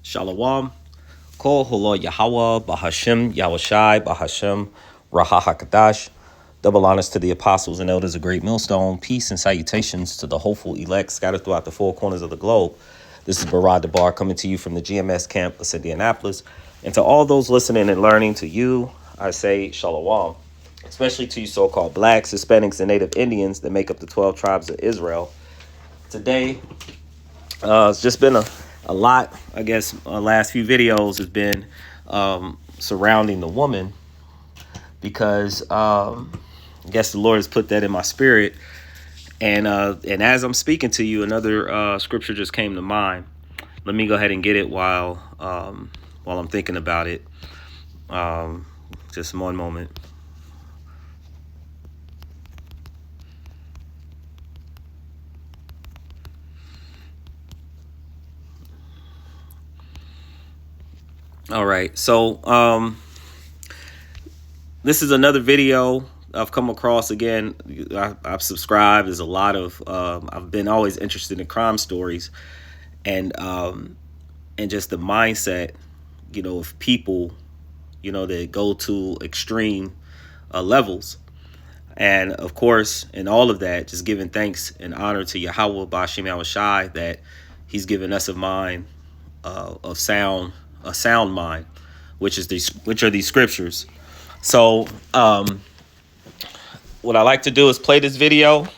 Shalom. Kol Holo Yahweh Bahashem Yahushai Bahashem Raha Hakadash. Double honors to the apostles and elders of Great Millstone. Peace and salutations to the hopeful elect scattered throughout the four corners of the globe. This is Barad Debar coming to you from the GMS campus, Indianapolis. And to all those listening and learning, to you, I say Shalom. Especially to you so-called blacks, Hispanics, and Native Indians that make up the 12 tribes of Israel. Today, it's just been a lot, I guess. Last few videos has been surrounding the woman because I guess the Lord has put that in my spirit. And as I'm speaking to you, another scripture just came to mind. Let me go ahead and get it while I'm thinking about it. Just one moment. All right, so this is another video I've come across. Again, I've subscribed. There's a lot of I've been always interested in crime stories, and just the mindset, of people, that go to extreme levels. And of course, in all of that, just giving thanks and honor to Yahweh Bashim Yahushai that He's given us a mind of a sound mind, which are these scriptures. So what I like to do is play this video,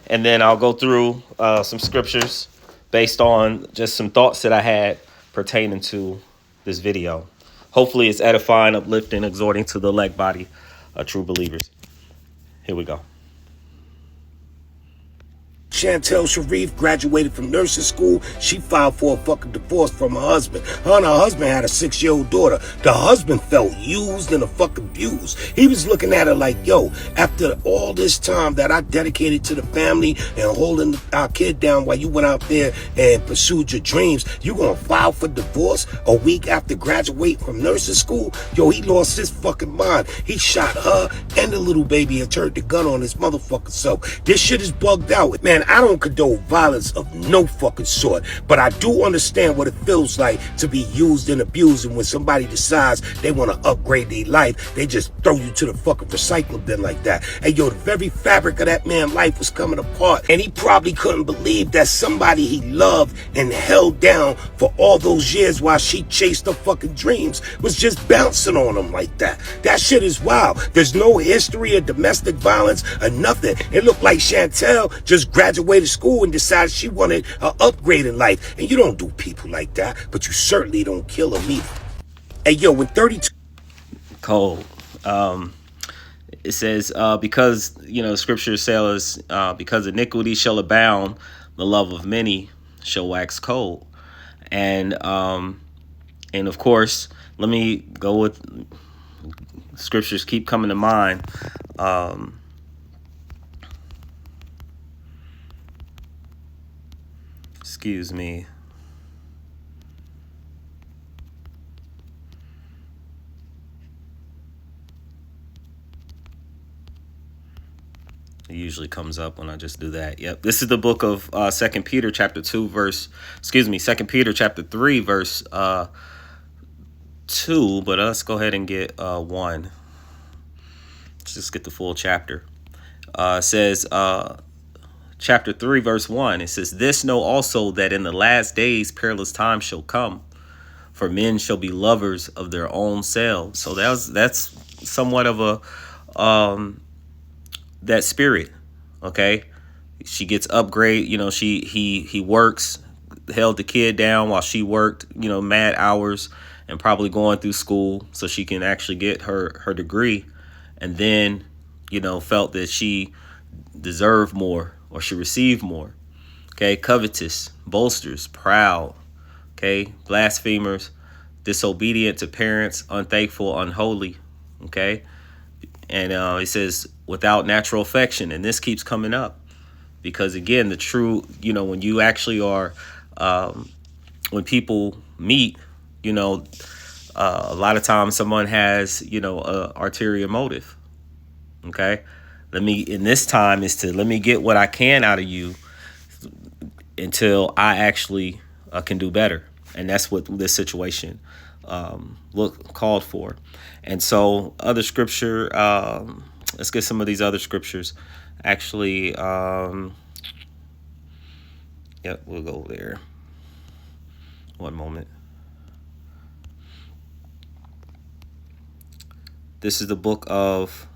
and then I'll go through some scriptures based on just some thoughts that I had pertaining to this video. Hopefully it's edifying, uplifting, exhorting to the elect body of true believers. Here we go. Chantel Sharif graduated from nursing school. She filed for a fucking divorce from her husband. Her and her husband had a 6-year-old daughter. The husband felt used and a fucking abused. He was looking at her like, yo, after all this time that I dedicated to the family and holding our kid down while you went out there and pursued your dreams, you gonna file for divorce a week after graduating from nursing school? Yo, he lost his fucking mind. He shot her and the little baby and turned the gun on his motherfucking self. This shit is bugged out. Man, I don't condone violence of no fucking sort, but I do understand what it feels like to be used and abused, and when somebody decides they want to upgrade their life, they just throw you to the fucking recycling bin like that. And yo, the very fabric of that man's life was coming apart, and he probably couldn't believe that somebody he loved and held down for all those years while she chased her fucking dreams was just bouncing on him like that. That shit is wild. There's no history of domestic violence or nothing. It looked like Chantel just graduated school and decided she wanted an upgrade in life. And you don't do people like that, but you certainly don't kill them either. Hey, yo, when 32... Cold. It says, because, scriptures tell us, because iniquity shall abound, the love of many shall wax cold. And of course, let me go with scriptures keep coming to mind. Excuse me. It usually comes up when I just do that. Yep. This is the book of 2 Peter chapter 2 2 Peter chapter 3 verse 2, but let's go ahead and get 1. Let's just get the full chapter. It says chapter 3 verse 1. It says, "This know also that in the last days perilous times shall come, for men shall be lovers of their own selves." So that's somewhat of a that spirit. Okay, she gets upgrade. He works, held the kid down while she worked, mad hours, and probably going through school so she can actually get her degree, and then felt that she deserved more or she received more. Okay, covetous, boasters, proud. Okay, blasphemers, disobedient to parents, unthankful, unholy. Okay, and it says without natural affection, and this keeps coming up because again, the true, when you actually are, when people meet, a lot of times someone has, a ulterior motive. Okay, in this time is to let me get what I can out of you until I actually can do better. And that's what this situation called for. And so other scripture, let's get some of these other scriptures. Actually, yep, we'll go there. One moment. This is the book of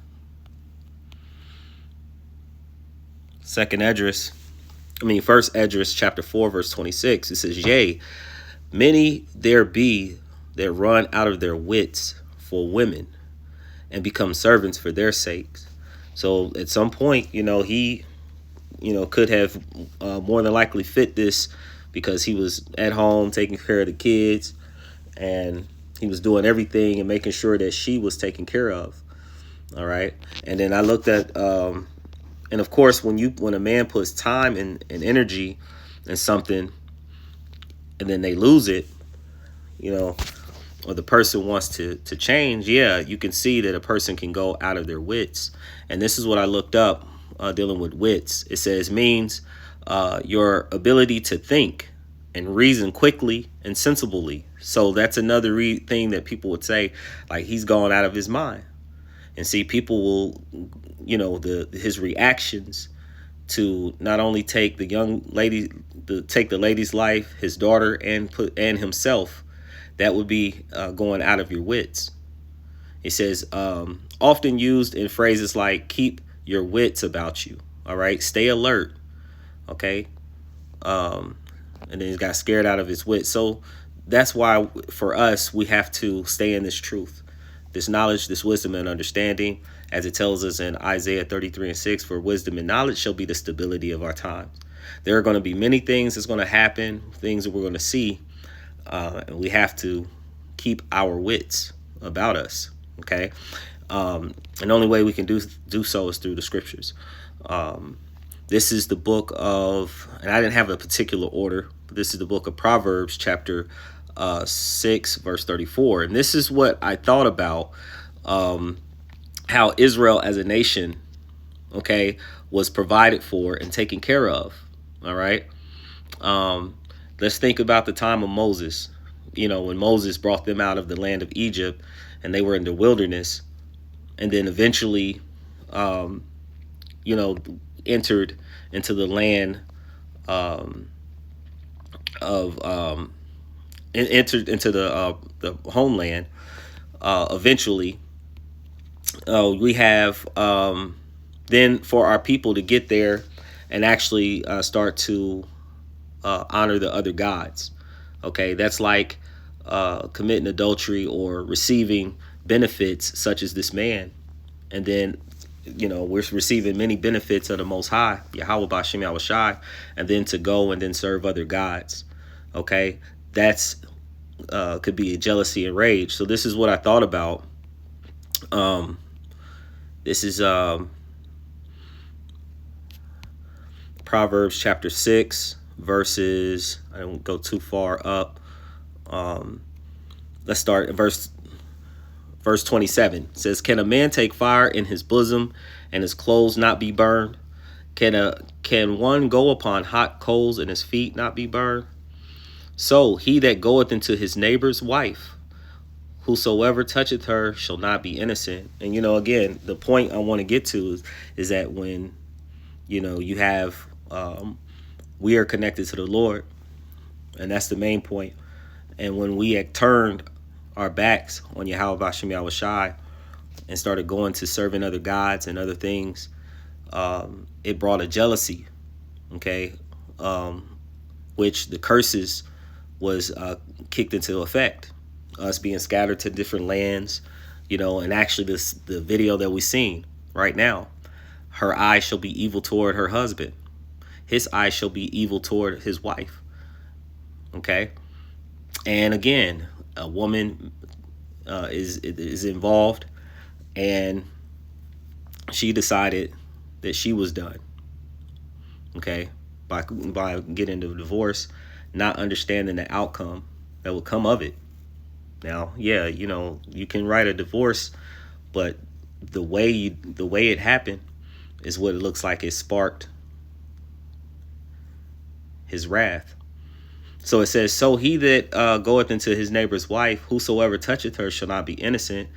First Esdras, chapter 4, verse 26. It says, "Yea, many there be that run out of their wits for women and become servants for their sakes." So at some point, he, could have more than likely fit this because he was at home taking care of the kids, and he was doing everything and making sure that she was taken care of. All right. And then I looked at, and of course, when a man puts time and energy in something and then they lose it, or the person wants to change, yeah, you can see that a person can go out of their wits. And this is what I looked up dealing with wits. It says means your ability to think and reason quickly and sensibly. So that's another thing that people would say, like, he's gone out of his mind. And see, people will, his reactions to not only take the young lady, take the lady's life, his daughter, and himself, that would be going out of your wits. It says, often used in phrases like keep your wits about you. All right, stay alert. Okay, and then he got scared out of his wits. So that's why for us, we have to stay in this truth, this knowledge, this wisdom and understanding, as it tells us in Isaiah 33:6, for wisdom and knowledge shall be the stability of our times. There are going to be many things that's going to happen, things that we're going to see, and we have to keep our wits about us. Okay, and the only way we can do so is through the scriptures. This is the book of, and I didn't have a particular order, but this is the book of Proverbs, chapter 6, verse 34. And this is what I thought about, how Israel as a nation, okay, was provided for and taken care of. All right. Let's think about the time of Moses, when Moses brought them out of the land of Egypt and they were in the wilderness, and then eventually, entered into the land entered into the homeland. Eventually, we have then for our people to get there and actually start to honor the other gods. Okay, that's like committing adultery or receiving benefits such as this man, and then we're receiving many benefits of the Most High, Yahweh Bashim Yahushai, and then to go and then serve other gods. Okay, that's could be a jealousy and rage. So this is what I thought about. This is Proverbs chapter 6, verses, I don't go too far up. Let's start at verse 27. It says, can a man take fire in his bosom and his clothes not be burned? Can one go upon hot coals and his feet not be burned? So he that goeth into his neighbor's wife, whosoever toucheth her shall not be innocent. And again, the point I want to get to is that when you have we are connected to the Lord, and that's the main point. And when we had turned our backs on Yahweh Bashim Yahushai and started going to serving other gods and other things, it brought a jealousy, okay, which the curses was kicked into effect, us being scattered to different lands, and actually the video that we seen right now, her eyes shall be evil toward her husband, his eyes shall be evil toward his wife. Okay, and again, a woman is involved, and she decided that she was done. Okay, by getting the divorce, not understanding the outcome that would come of it. Now, yeah, you can write a divorce, but the way it happened is what it looks like it sparked his wrath. So it says, so he that goeth into his neighbor's wife, whosoever toucheth her shall not be innocent.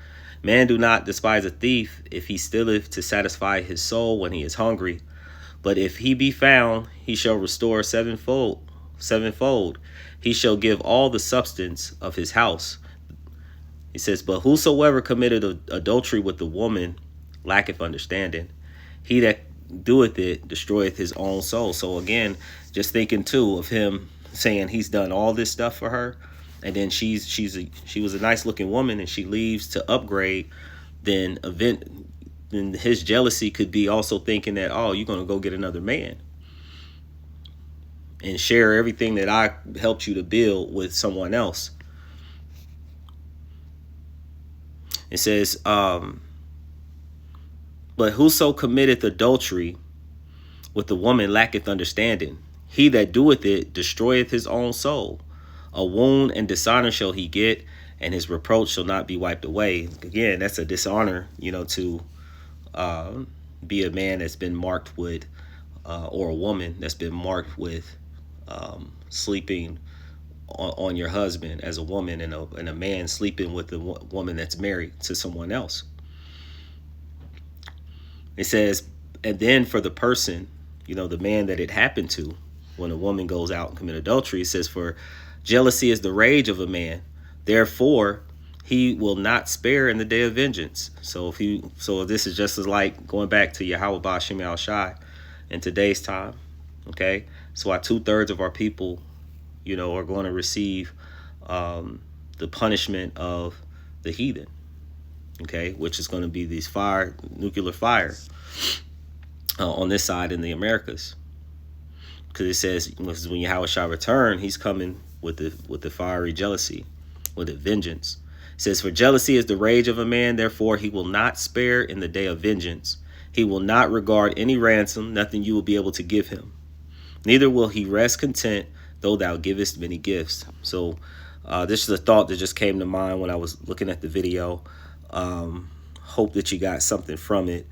Man do not despise a thief if he stealeth to satisfy his soul when he is hungry. But if he be found, he shall restore sevenfold. Sevenfold. He shall give all the substance of his house. He says, but whosoever committed adultery with the woman lacketh understanding. He that doeth it destroyeth his own soul. So again, just thinking too of him saying he's done all this stuff for her, and then she was a nice looking woman, and she leaves to upgrade. Then his jealousy could be also thinking that, oh, you're gonna go get another man and share everything that I helped you to build with someone else. It says, but whoso committeth adultery with the woman lacketh understanding. He that doeth it destroyeth his own soul. A wound and dishonor shall he get, and his reproach shall not be wiped away. Again, that's a dishonor, to be a man that's been marked with, or a woman that's been marked with sleeping on your husband as a woman, and a man sleeping with a woman that's married to someone else. It says, and then for the person, the man that it happened to, when a woman goes out and commit adultery, it says, for jealousy is the rage of a man. Therefore, he will not spare in the day of vengeance. So this is just as like going back to Yahweh Ba'Shem Yahweh Shai in today's time. Okay. So why 2/3 of our people, are going to receive the punishment of the heathen. Okay, which is going to be these nuclear fire on this side in the Americas, because it says when Yahweh shall return, he's coming with the fiery jealousy, with a vengeance. It says, for jealousy is the rage of a man, therefore he will not spare in the day of vengeance. He will not regard any ransom, nothing you will be able to give him. Neither will he rest content, though thou givest many gifts. So this is a thought that just came to mind when I was looking at the video. Hope that you got something from it.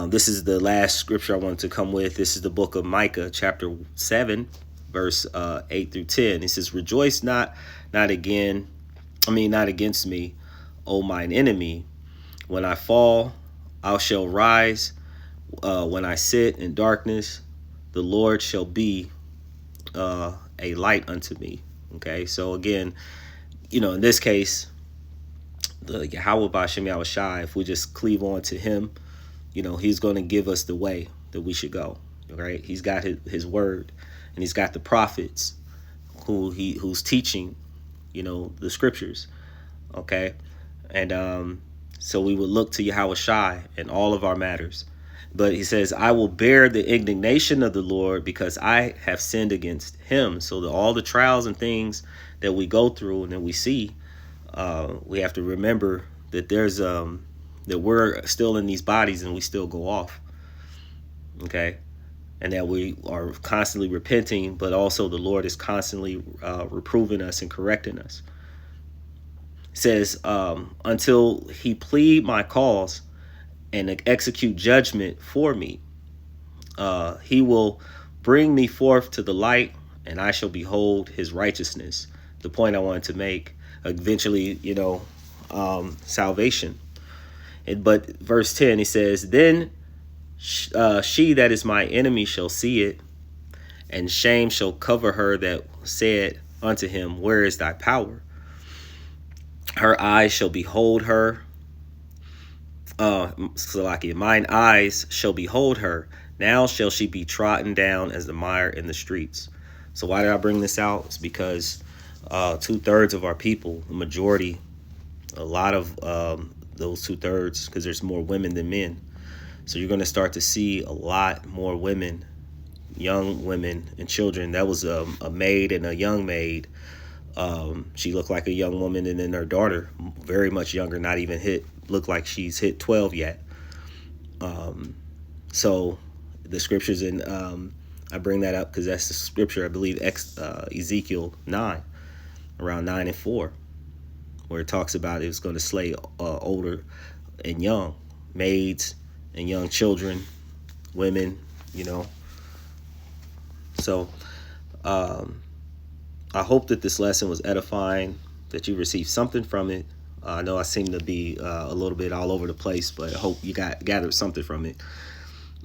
This is the last scripture I wanted to come with. This is the book of Micah, chapter 7, verse 8 through 10. It says, rejoice not against me, O mine enemy. When I fall, I shall rise. When I sit in darkness, the Lord shall be a light unto me. Okay, so again, in this case, the Yahweh Ba'Shem Yahweh Shai, if we just cleave on to him, he's going to give us the way that we should go. Right? He's got his word, and he's got the prophets who's teaching, the scriptures. Okay, and so we would look to Yahweh Shai in all of our matters. But he says, I will bear the indignation of the Lord because I have sinned against him. So all the trials and things that we go through and that we see, we have to remember that that we're still in these bodies and we still go off. Okay. And that we are constantly repenting, but also the Lord is constantly reproving us and correcting us. It says, until he plead my cause and execute judgment for me, he will bring me forth to the light, and I shall behold his righteousness. The point I wanted to make, eventually, salvation. But verse 10, he says, then she that is my enemy shall see it, and shame shall cover her that said unto him, where is thy power? Her eyes shall behold her. Mine eyes shall behold her. Now shall she be trodden down as the mire in the streets. So why did I bring this out? It's because 2/3 of our people, the majority, a lot of those 2/3, because there's more women than men. So you're going to start to see a lot more women, young women and children. That was a maid and a young maid. She looked like a young woman, and then her daughter, very much younger, not even looked like she's hit 12 yet. So the scriptures I bring that up because that's the scripture, I believe, Ezekiel 9, around 9 and 4, where it talks about it was going to slay older and young, maids and young children, women, So I hope that this lesson was edifying, that you received something from it. I know I seem to be a little bit all over the place, but I hope you gathered something from it.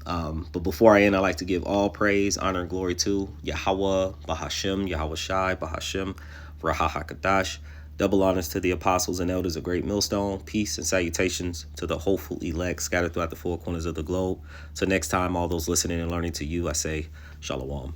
But before I end, I like to give all praise, honor, and glory to Yahweh, Bahashem, Yahweh Shai, Bahashem, Raha HaKadash. Double honors to the apostles and elders of Great Millstone. Peace and salutations to the hopeful elect scattered throughout the four corners of the globe. So next time, all those listening and learning to you, I say, Shalom.